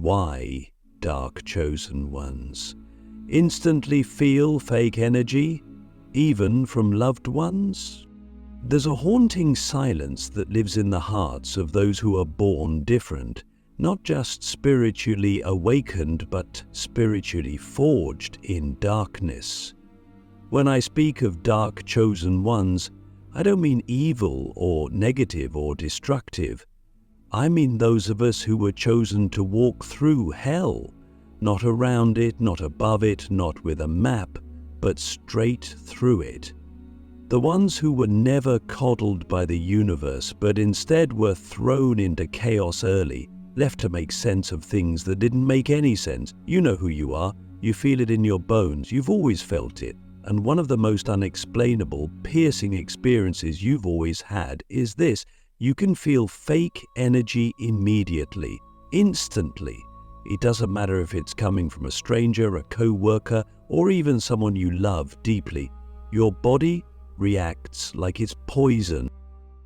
Why, dark chosen ones, instantly feel fake energy, even from loved ones? There's a haunting silence that lives in the hearts of those who are born different, not just spiritually awakened, but spiritually forged in darkness. When I speak of dark chosen ones, I don't mean evil or negative or destructive. I mean those of us who were chosen to walk through hell, not around it, not above it, not with a map, but straight through it. The ones who were never coddled by the universe, but instead were thrown into chaos early, left to make sense of things that didn't make any sense. You know who you are, you feel it in your bones, you've always felt it. And one of the most unexplainable, piercing experiences you've always had is this: you can feel fake energy immediately, instantly. It doesn't matter if it's coming from a stranger, a co-worker, or even someone you love deeply. Your body reacts like it's poison.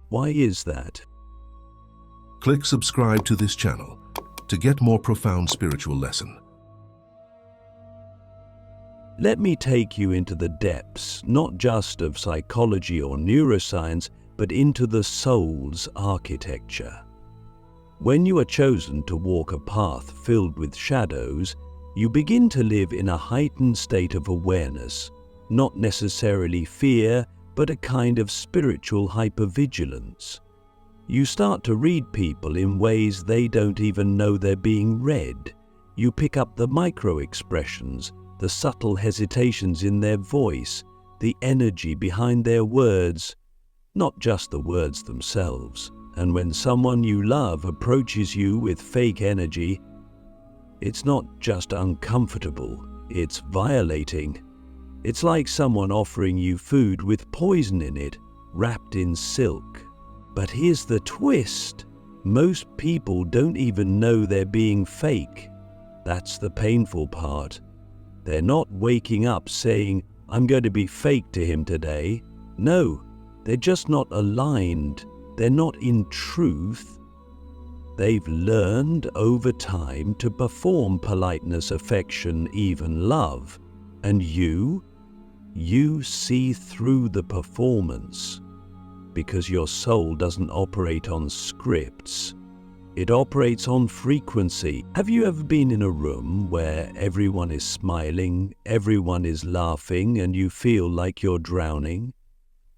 Why is that? Click subscribe to this channel to get more profound spiritual lesson. Let me take you into the depths, not just of psychology or neuroscience, but into the soul's architecture. When you are chosen to walk a path filled with shadows, you begin to live in a heightened state of awareness, not necessarily fear, but a kind of spiritual hyper-vigilance. You start to read people in ways they don't even know they're being read. You pick up the micro-expressions, the subtle hesitations in their voice, the energy behind their words, not just the words themselves. And when someone you love approaches you with fake energy, it's not just uncomfortable, it's violating. It's like someone offering you food with poison in it, wrapped in silk. But here's the twist: most people don't even know they're being fake. That's the painful part. They're not waking up saying, "I'm going to be fake to him today." No, they're just not aligned. They're not in truth. They've learned over time to perform politeness, affection, even love. And you see through the performance, because your soul doesn't operate on scripts. It operates on frequency. Have you ever been in a room where everyone is smiling, everyone is laughing, and you feel like you're drowning?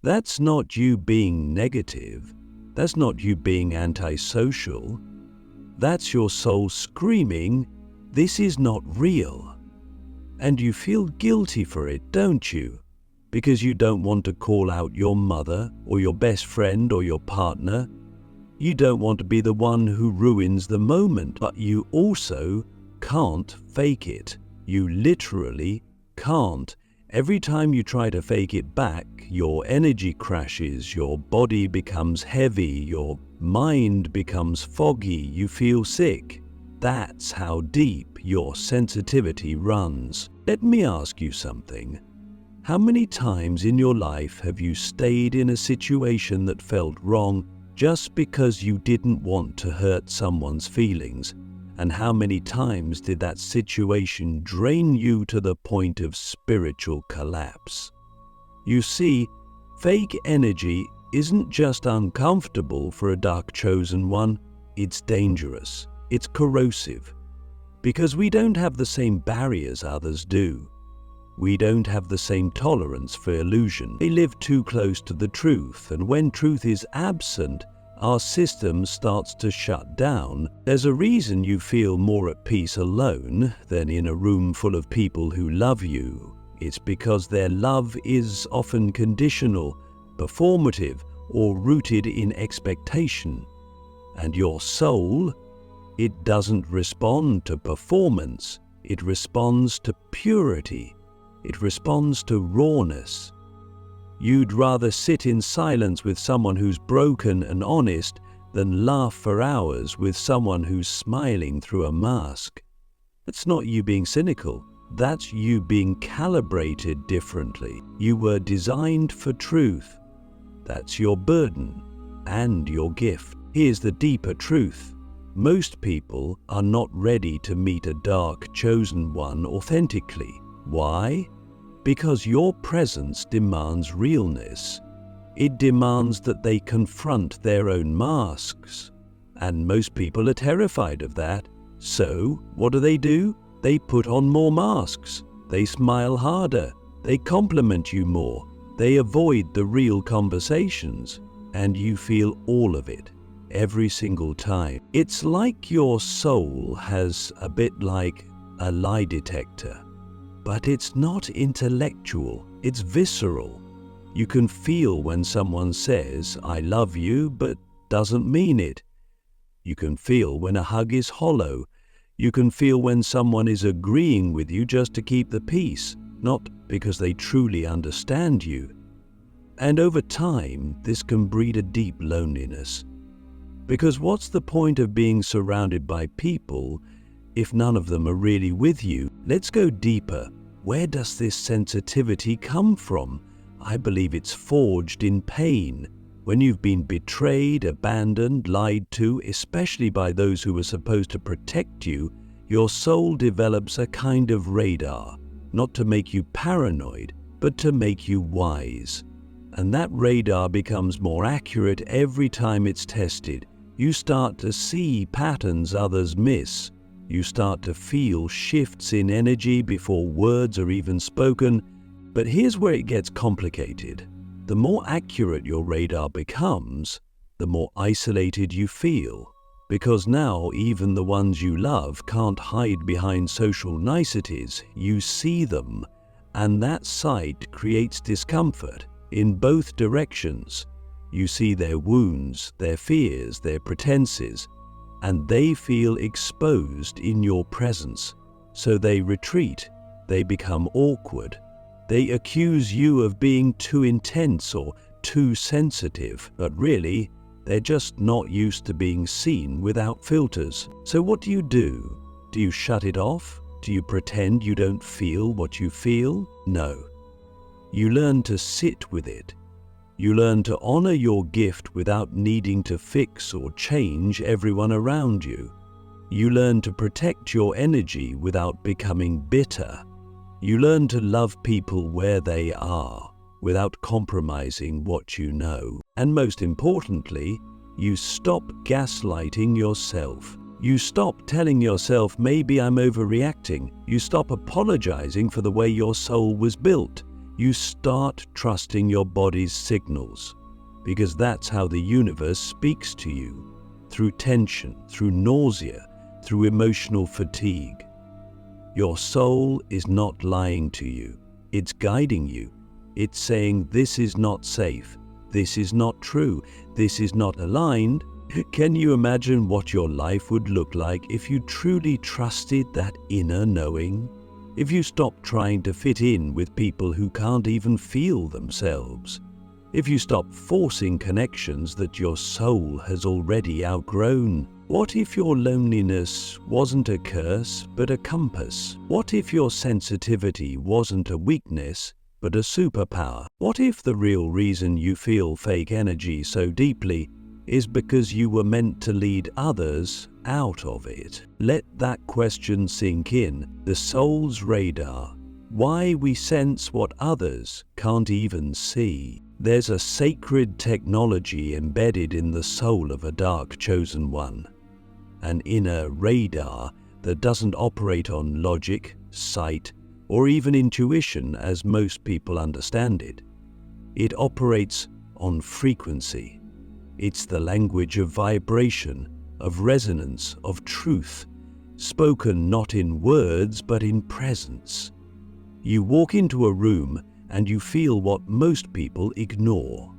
That's not you being negative. That's not you being antisocial. That's your soul screaming, "This is not real." And you feel guilty for it, don't you? Because you don't want to call out your mother or your best friend or your partner. You don't want to be the one who ruins the moment, but you also can't fake it. You literally can't. Every time you try to fake it back, your energy crashes, your body becomes heavy, your mind becomes foggy, you feel sick. That's how deep your sensitivity runs. Let me ask you something. How many times in your life have you stayed in a situation that felt wrong just because you didn't want to hurt someone's feelings? And how many times did that situation drain you to the point of spiritual collapse? You see, fake energy isn't just uncomfortable for a dark chosen one, it's dangerous, it's corrosive. Because we don't have the same barriers others do. We don't have the same tolerance for illusion. They live too close to the truth, and when truth is absent, our system starts to shut down. There's a reason you feel more at peace alone than in a room full of people who love you. It's because their love is often conditional, performative, or rooted in expectation. And your soul, it doesn't respond to performance. It responds to purity. It responds to rawness. You'd rather sit in silence with someone who's broken and honest than laugh for hours with someone who's smiling through a mask. That's not you being cynical. That's you being calibrated differently. You were designed for truth. That's your burden and your gift. Here's the deeper truth. Most people are not ready to meet a dark chosen one authentically. Why? Because your presence demands realness. It demands that they confront their own masks. And most people are terrified of that. So, what do? They put on more masks. They smile harder. They compliment you more. They avoid the real conversations. And you feel all of it, every single time. It's like your soul has a bit like a lie detector. But it's not intellectual, it's visceral. You can feel when someone says, "I love you," but doesn't mean it. You can feel when a hug is hollow. You can feel when someone is agreeing with you just to keep the peace, not because they truly understand you. And over time, this can breed a deep loneliness. Because what's the point of being surrounded by people if none of them are really with you? Let's go deeper. Where does this sensitivity come from? I believe it's forged in pain. When you've been betrayed, abandoned, lied to, especially by those who were supposed to protect you, your soul develops a kind of radar, not to make you paranoid, but to make you wise. And that radar becomes more accurate every time it's tested. You start to see patterns others miss. You start to feel shifts in energy before words are even spoken. But here's where it gets complicated. The more accurate your radar becomes, the more isolated you feel. Because now even the ones you love can't hide behind social niceties. You see them, and that sight creates discomfort in both directions. You see their wounds, their fears, their pretenses, and they feel exposed in your presence. So they retreat, they become awkward. They accuse you of being too intense or too sensitive, but really, they're just not used to being seen without filters. So what do? Do you shut it off? Do you pretend you don't feel what you feel? No. You learn to sit with it. You learn to honor your gift without needing to fix or change everyone around you. You learn to protect your energy without becoming bitter. You learn to love people where they are, without compromising what you know. And most importantly, you stop gaslighting yourself. You stop telling yourself, maybe I'm overreacting. You stop apologizing for the way your soul was built. You start trusting your body's signals, because that's how the universe speaks to you, through tension, through nausea, through emotional fatigue. Your soul is not lying to you. It's guiding you. It's saying, this is not safe. This is not true. This is not aligned. Can you imagine what your life would look like if you truly trusted that inner knowing? If you stopped trying to fit in with people who can't even feel themselves? If you stopped forcing connections that your soul has already outgrown? What if your loneliness wasn't a curse, but a compass? What if your sensitivity wasn't a weakness, but a superpower? What if the real reason you feel fake energy so deeply is because you were meant to lead others out of it? Let that question sink in. The soul's radar. Why we sense what others can't even see. There's a sacred technology embedded in the soul of a dark chosen one. An inner radar that doesn't operate on logic, sight, or even intuition as most people understand it. It operates on frequency. It's the language of vibration, of resonance, of truth, spoken not in words but in presence. You walk into a room and you feel what most people ignore.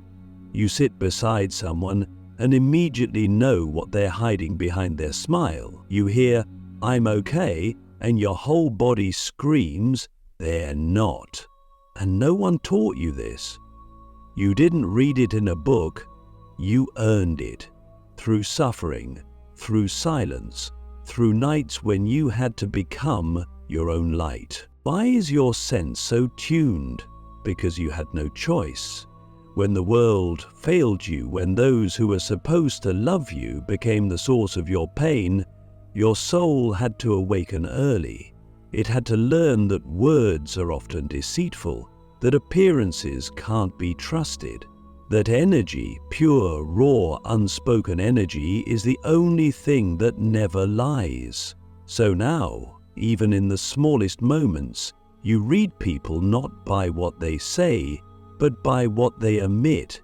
You sit beside someone and immediately know what they're hiding behind their smile. You hear, "I'm okay," and your whole body screams, "They're not." And no one taught you this. You didn't read it in a book. You earned it through suffering, through silence, through nights when you had to become your own light. Why is your sense so tuned? Because you had no choice. When the world failed you, when those who were supposed to love you became the source of your pain, your soul had to awaken early. It had to learn that words are often deceitful, that appearances can't be trusted, that energy, pure, raw, unspoken energy, is the only thing that never lies. So now, even in the smallest moments, you read people not by what they say, but by what they emit.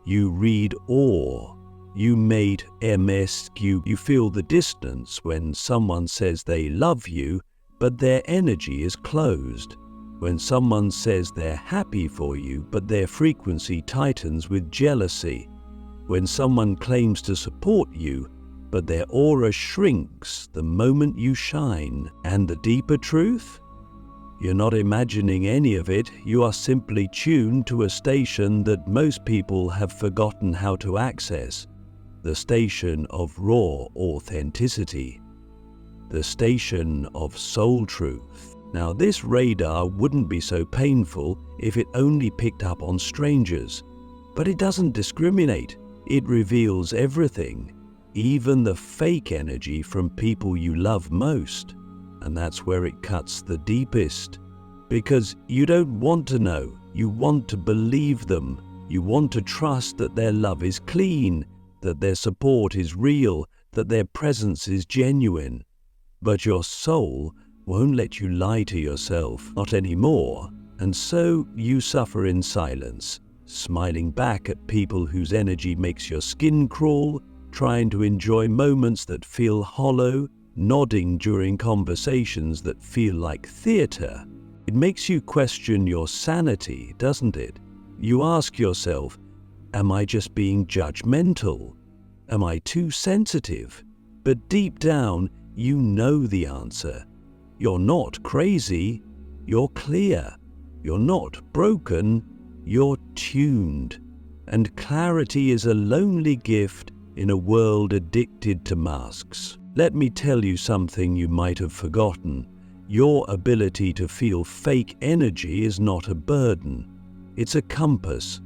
You read awe. You made MSQ. You feel the distance when someone says they love you, but their energy is closed. When someone says they're happy for you, but their frequency tightens with jealousy. When someone claims to support you, but their aura shrinks the moment you shine. And the deeper truth? You're not imagining any of it. You are simply tuned to a station that most people have forgotten how to access. The station of raw authenticity. The station of soul truth. Now, this radar wouldn't be so painful if it only picked up on strangers. But it doesn't discriminate. It reveals everything, even the fake energy from people you love most. And that's where it cuts the deepest. Because you don't want to know, you want to believe them. You want to trust that their love is clean, that their support is real, that their presence is genuine. But your soul won't let you lie to yourself, not anymore. And so you suffer in silence, smiling back at people whose energy makes your skin crawl, trying to enjoy moments that feel hollow, nodding during conversations that feel like theater. It makes you question your sanity, doesn't it? You ask yourself, am I just being judgmental? Am I too sensitive? But deep down, you know the answer. You're not crazy, you're clear. You're not broken, you're tuned. And clarity is a lonely gift in a world addicted to masks. Let me tell you something you might have forgotten. Your ability to feel fake energy is not a burden. It's a compass.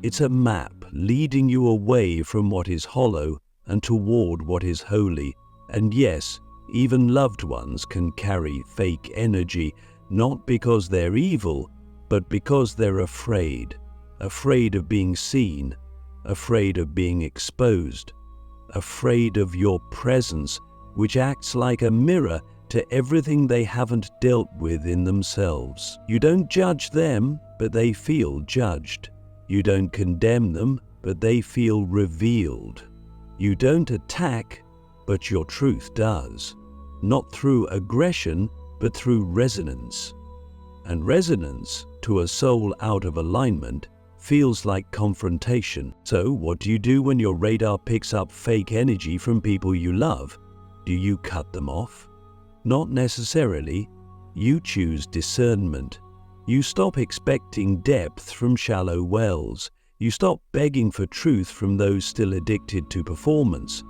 It's a map leading you away from what is hollow and toward what is holy. And yes, even loved ones can carry fake energy, not because they're evil, but because they're afraid. Afraid of being seen, afraid of being exposed, afraid of your presence, which acts like a mirror to everything they haven't dealt with in themselves. You don't judge them, but they feel judged. You don't condemn them, but they feel revealed. You don't attack, but your truth does. Not through aggression, but through resonance. And resonance, to a soul out of alignment, feels like confrontation. So what do you do when your radar picks up fake energy from people you love? Do you cut them off? Not necessarily. You choose discernment. You stop expecting depth from shallow wells. You stop begging for truth from those still addicted to performance.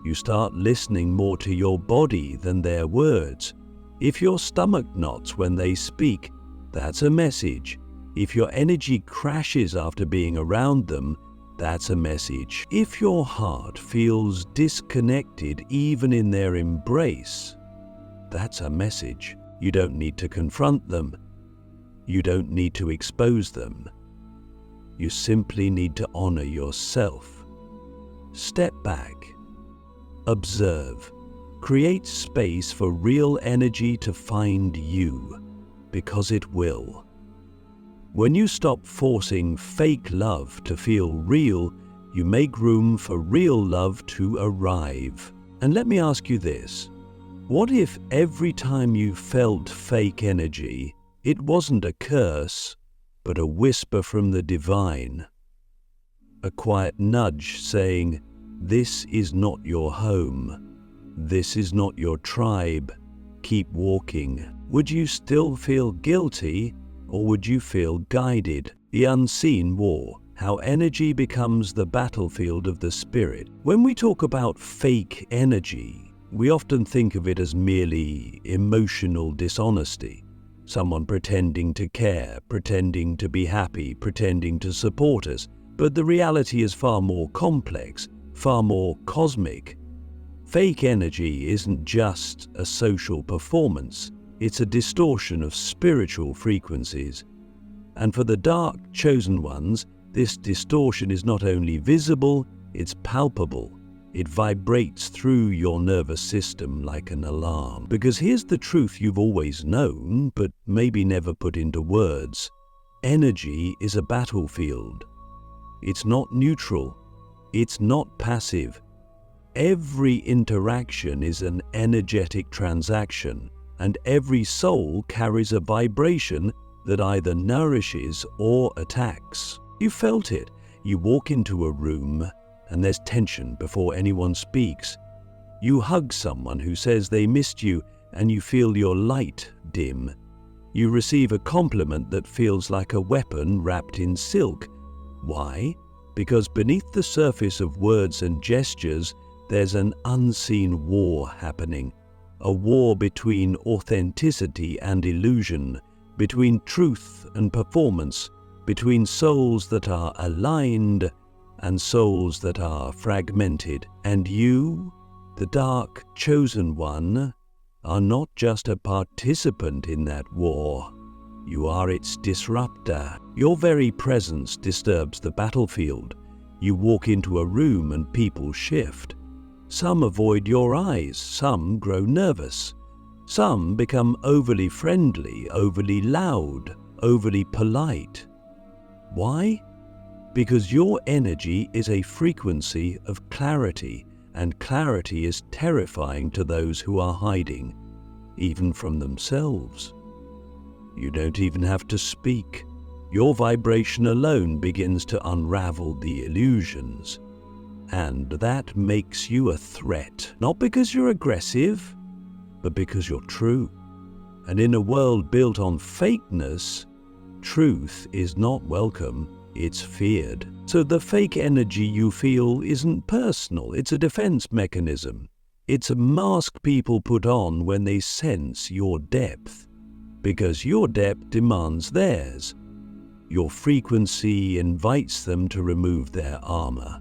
You start listening more to your body than their words. If your stomach knots when they speak, that's a message. If your energy crashes after being around them, that's a message. If your heart feels disconnected even in their embrace, that's a message. You don't need to confront them. You don't need to expose them. You simply need to honor yourself. Step back. Observe. Create space for real energy to find you, because it will. When you stop forcing fake love to feel real, you make room for real love to arrive. And let me ask you this. What if every time you felt fake energy, it wasn't a curse, but a whisper from the divine? A quiet nudge saying, "This is not your home. This is not your tribe. Keep walking." Would you still feel guilty, or would you feel guided? The unseen war, how energy becomes the battlefield of the spirit. When we talk about fake energy, we often think of it as merely emotional dishonesty. Someone pretending to care, pretending to be happy, pretending to support us. But the reality is far more complex, far more cosmic. Fake energy isn't just a social performance, it's a distortion of spiritual frequencies. And for the dark chosen ones, this distortion is not only visible, it's palpable. It vibrates through your nervous system like an alarm. Because here's the truth you've always known, but maybe never put into words. Energy is a battlefield. It's not neutral. It's not passive. Every interaction is an energetic transaction, and every soul carries a vibration that either nourishes or attacks. You felt it. You walk into a room and there's tension before anyone speaks. You hug someone who says they missed you and you feel your light dim. You receive a compliment that feels like a weapon wrapped in silk. Why? Because beneath the surface of words and gestures, there's an unseen war happening. A war between authenticity and illusion, between truth and performance, between souls that are aligned and souls that are fragmented. And you, the dark chosen one, are not just a participant in that war. You are its disruptor. Your very presence disturbs the battlefield. You walk into a room and people shift. Some avoid your eyes, some grow nervous. Some become overly friendly, overly loud, overly polite. Why? Because your energy is a frequency of clarity, and clarity is terrifying to those who are hiding, even from themselves. You don't even have to speak. Your vibration alone begins to unravel the illusions. And that makes you a threat, not because you're aggressive, but because you're true. And in a world built on fakeness, truth is not welcome. It's feared. So the fake energy you feel isn't personal, it's a defense mechanism. It's a mask people put on when they sense your depth, because your depth demands theirs. Your frequency invites them to remove their armor.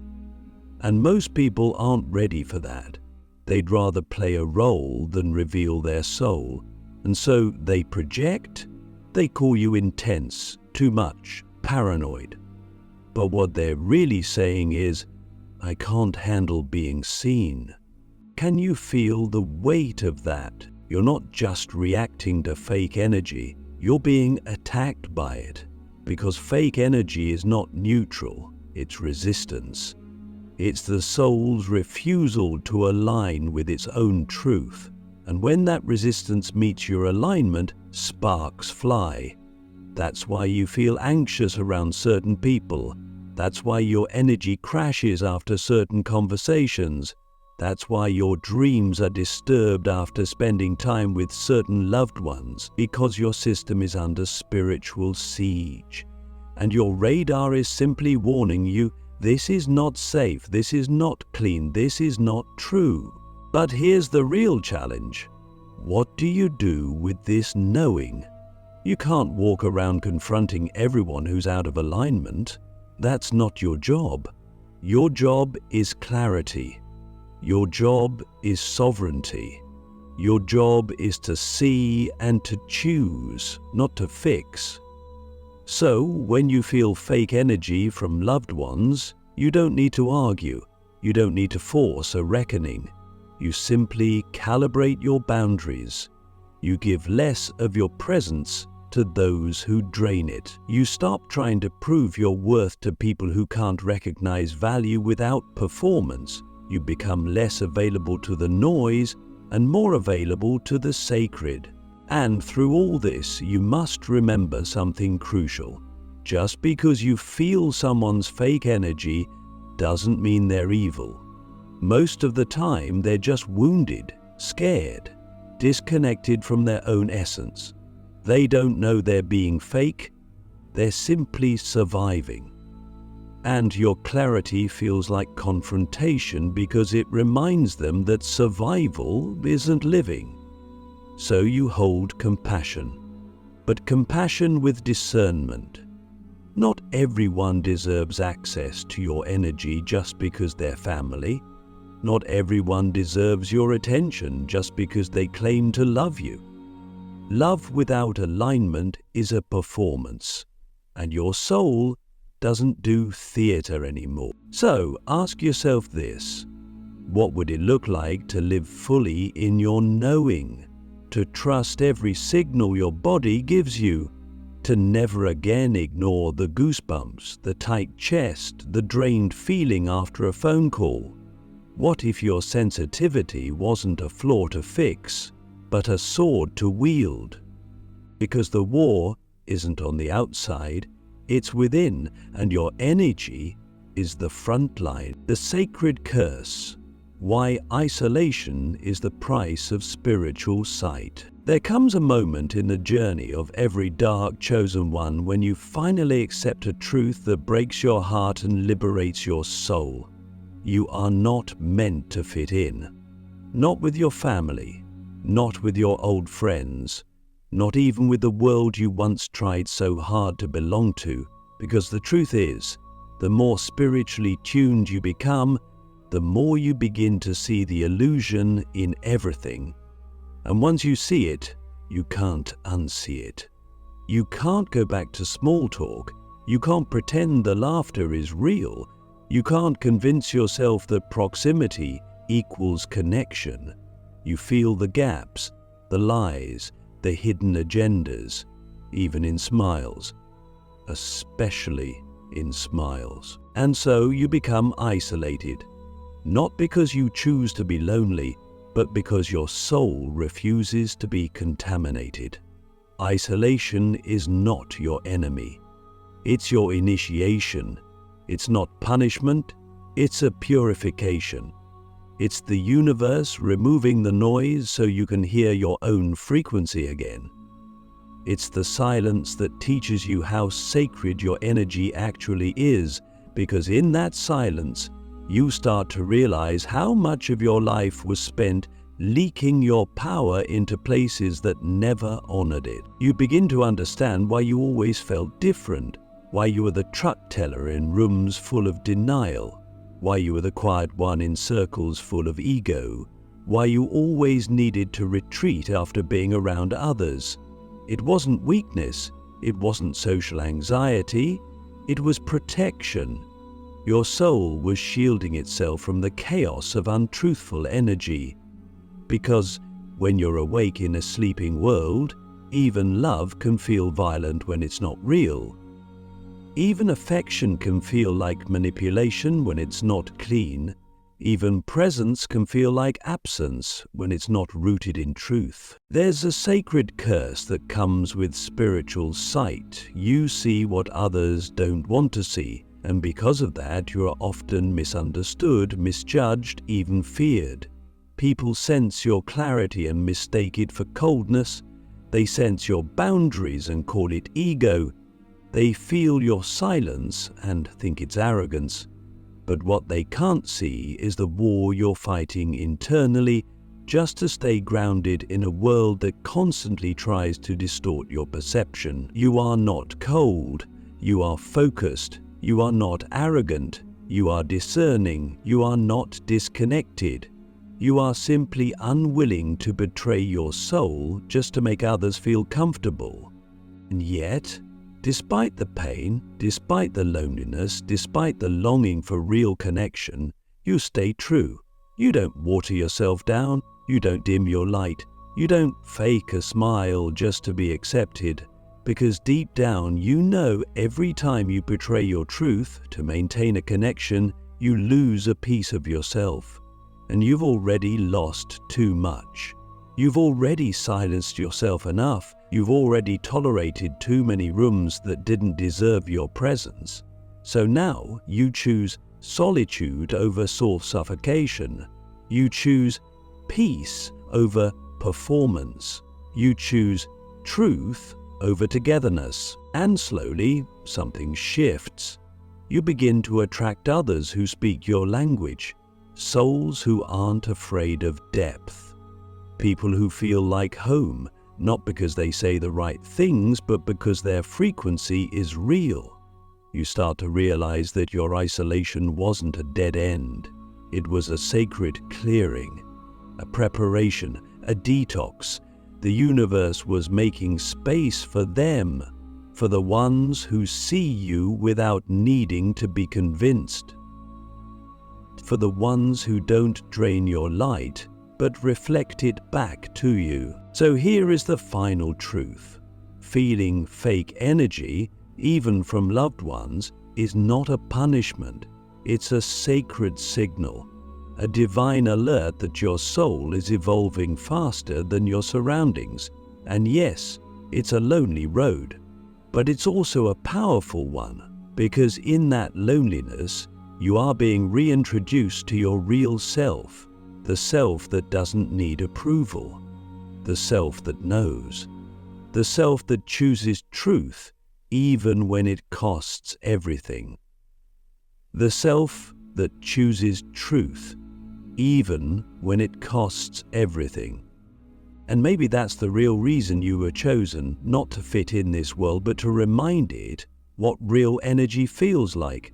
And most people aren't ready for that. They'd rather play a role than reveal their soul. And so they project, they call you intense, too much, paranoid. But what they're really saying is, I can't handle being seen. Can you feel the weight of that? You're not just reacting to fake energy, you're being attacked by it. Because fake energy is not neutral, it's resistance. It's the soul's refusal to align with its own truth. And when that resistance meets your alignment, sparks fly. That's why you feel anxious around certain people. That's why your energy crashes after certain conversations. That's why your dreams are disturbed after spending time with certain loved ones, because your system is under spiritual siege. And your radar is simply warning you, this is not safe, this is not clean, this is not true. But here's the real challenge. What do you do with this knowing? You can't walk around confronting everyone who's out of alignment. That's not your job. Your job is clarity. Your job is sovereignty. Your job is to see and to choose, not to fix. So, when you feel fake energy from loved ones, you don't need to argue. You don't need to force a reckoning. You simply calibrate your boundaries. You give less of your presence to those who drain it. You stop trying to prove your worth to people who can't recognize value without performance. You become less available to the noise and more available to the sacred. And through all this, you must remember something crucial. Just because you feel someone's fake energy doesn't mean they're evil. Most of the time, they're just wounded, scared, disconnected from their own essence. They don't know they're being fake, they're simply surviving. And your clarity feels like confrontation because it reminds them that survival isn't living. So you hold compassion, but compassion with discernment. Not everyone deserves access to your energy just because they're family. Not everyone deserves your attention just because they claim to love you. Love without alignment is a performance, and your soul doesn't do theater anymore. So ask yourself this: what would it look like to live fully in your knowing, to trust every signal your body gives you, to never again ignore the goosebumps, the tight chest, the drained feeling after a phone call? What if your sensitivity wasn't a flaw to fix, but a sword to wield? Because the war isn't on the outside, it's within, and your energy is the front line. The sacred curse: why isolation is the price of spiritual sight. There comes a moment in the journey of every dark chosen one when you finally accept a truth that breaks your heart and liberates your soul. You are not meant to fit in. Not with your family, not with your old friends, not even with the world you once tried so hard to belong to, because the truth is, the more spiritually tuned you become, the more you begin to see the illusion in everything. And once you see it, you can't unsee it. You can't go back to small talk. You can't pretend the laughter is real. You can't convince yourself that proximity equals connection. You feel the gaps, the lies, the hidden agendas, even in smiles, especially in smiles. And so you become isolated, not because you choose to be lonely, but because your soul refuses to be contaminated. Isolation is not your enemy. It's your initiation. It's not punishment, it's a purification. It's the universe removing the noise so you can hear your own frequency again. It's the silence that teaches you how sacred your energy actually is, because in that silence, you start to realize how much of your life was spent leaking your power into places that never honored it. You begin to understand why you always felt different, why you were the truck teller in rooms full of denial, why you were the quiet one in circles full of ego, why you always needed to retreat after being around others. It wasn't weakness, it wasn't social anxiety, it was protection. Your soul was shielding itself from the chaos of untruthful energy. Because when you're awake in a sleeping world, even love can feel violent when it's not real. Even affection can feel like manipulation when it's not clean. Even presence can feel like absence when it's not rooted in truth. There's a sacred curse that comes with spiritual sight. You see what others don't want to see, and because of that, you are often misunderstood, misjudged, even feared. People sense your clarity and mistake it for coldness. They sense your boundaries and call it ego. They feel your silence and think it's arrogance. But what they can't see is the war you're fighting internally just to stay grounded in a world that constantly tries to distort your perception. You are not cold. You are focused. You are not arrogant. You are discerning. You are not disconnected. You are simply unwilling to betray your soul just to make others feel comfortable. And yet, despite the pain, despite the loneliness, despite the longing for real connection, you stay true. You don't water yourself down. You don't dim your light. You don't fake a smile just to be accepted. Because deep down, you know every time you betray your truth to maintain a connection, you lose a piece of yourself. And you've already lost too much. You've already silenced yourself enough. You've already tolerated too many rooms that didn't deserve your presence. So now you choose solitude over self-suffocation. You choose peace over performance. You choose truth over togetherness. And slowly, something shifts. You begin to attract others who speak your language. Souls who aren't afraid of depth. People who feel like home, not because they say the right things, but because their frequency is real. You start to realize that your isolation wasn't a dead end. It was a sacred clearing, a preparation, a detox. The universe was making space for them, for the ones who see you without needing to be convinced, for the ones who don't drain your light, but reflect it back to you. So here is the final truth. Feeling fake energy, even from loved ones, is not a punishment. It's a sacred signal, a divine alert that your soul is evolving faster than your surroundings. And yes, it's a lonely road, but it's also a powerful one, because in that loneliness, you are being reintroduced to your real self, the self that doesn't need approval, the self that knows, the self that chooses truth even when it costs everything, the self that chooses truth even when it costs everything. And maybe that's the real reason you were chosen, not to fit in this world, but to remind it what real energy feels like,